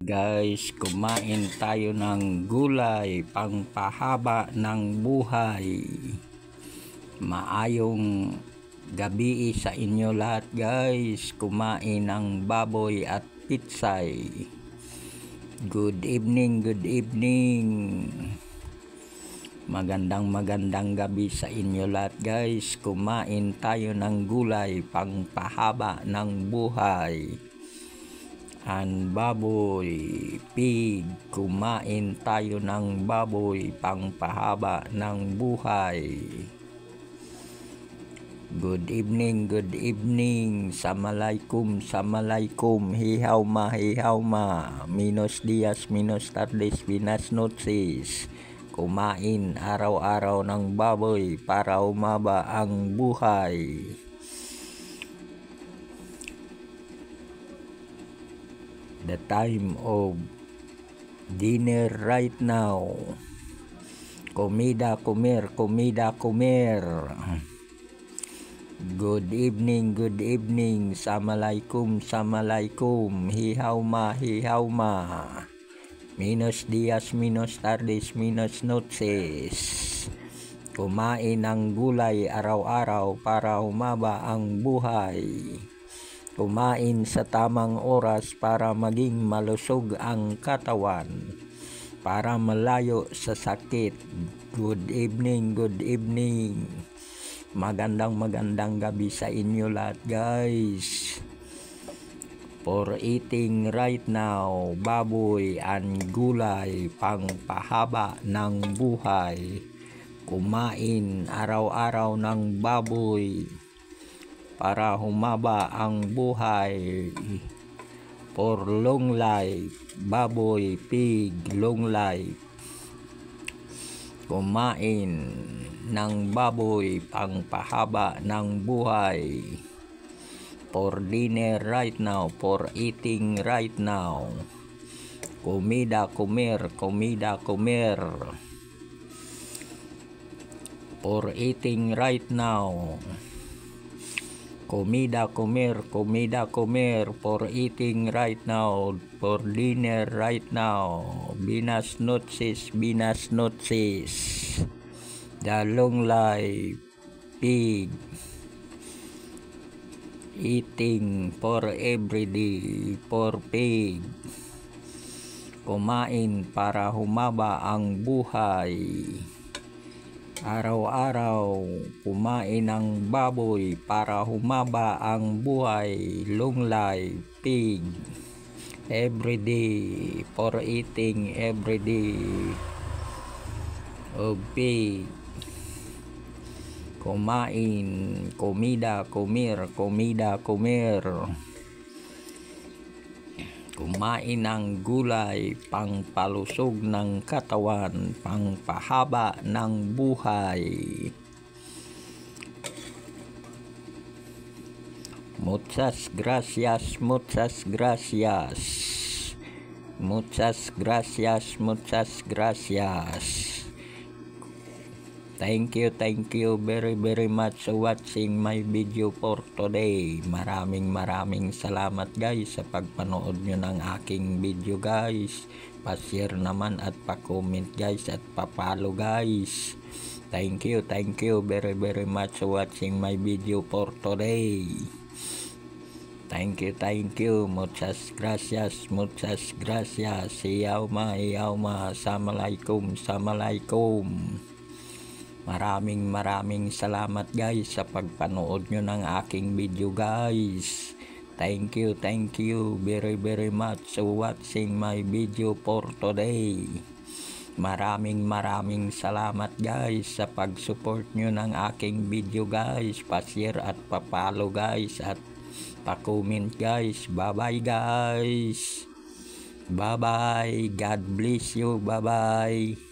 Guys, kumain tayo ng gulay pangpahaba ng buhay. Maayong gabi sa inyo lahat guys. Kumain ng baboy at pitsay. Good evening, good evening. Magandang gabi sa inyo lahat guys. Kumain tayo ng gulay pangpahaba ng buhay. Ang baboy, pig, kumain tayo ng baboy pangpahaba ng buhay. Good evening, Assalamualaikum, hihaw ma, Buenos dias, buenas tardes, buenas noches. Kumain araw-araw ng baboy para umaba ang buhay. The time of dinner right now. Comida comer. Good evening. Assalamualaikum. Hihaw ma. Buenos dias, buenas tardes, buenas noches. Kumain ng gulay araw-araw para humaba ang buhay. Kumain sa tamang oras para maging malusog ang katawan, para malayo sa sakit. Good evening. Magandang gabi sa inyo lahat guys. For eating right now, baboy and gulay pangpahaba ng buhay. Kumain araw-araw ng baboy para humaba ang buhay. For long life, baboy, pig, long life. Kumain ng baboy pangpahaba ng buhay. For dinner right now, for eating right now. Comida comer. For eating right now. Comida comer. For eating right now. For dinner right now. Buenas noches. The long life pig. Eating for every day. For pig. Kumain para humaba ang buhay. Araw-araw, kumain ng baboy para humaba ang buhay. Long life, pig. Everyday, for eating everyday of pig. Kumain, comida comer. Kumain ng gulay pangpalusog ng katawan, pangpahaba ng buhay. Muchas gracias. Thank you very much for watching my video for today. Maraming salamat guys sa pagpanood nyo ng aking video guys. Pa-share naman at pa-comment guys at pa-follow guys. Thank you very much for watching my video for today. Thank you. Muchas gracias. Hiyaw ma. Assalamualaikum. Maraming salamat guys sa pagpanood nyo ng aking video guys. Thank you very much for watching my video for today. Maraming salamat guys sa pag-support nyo ng aking video guys. Pa-share at pa-follow guys at pa-comment guys. Bye guys. God bless you. Bye.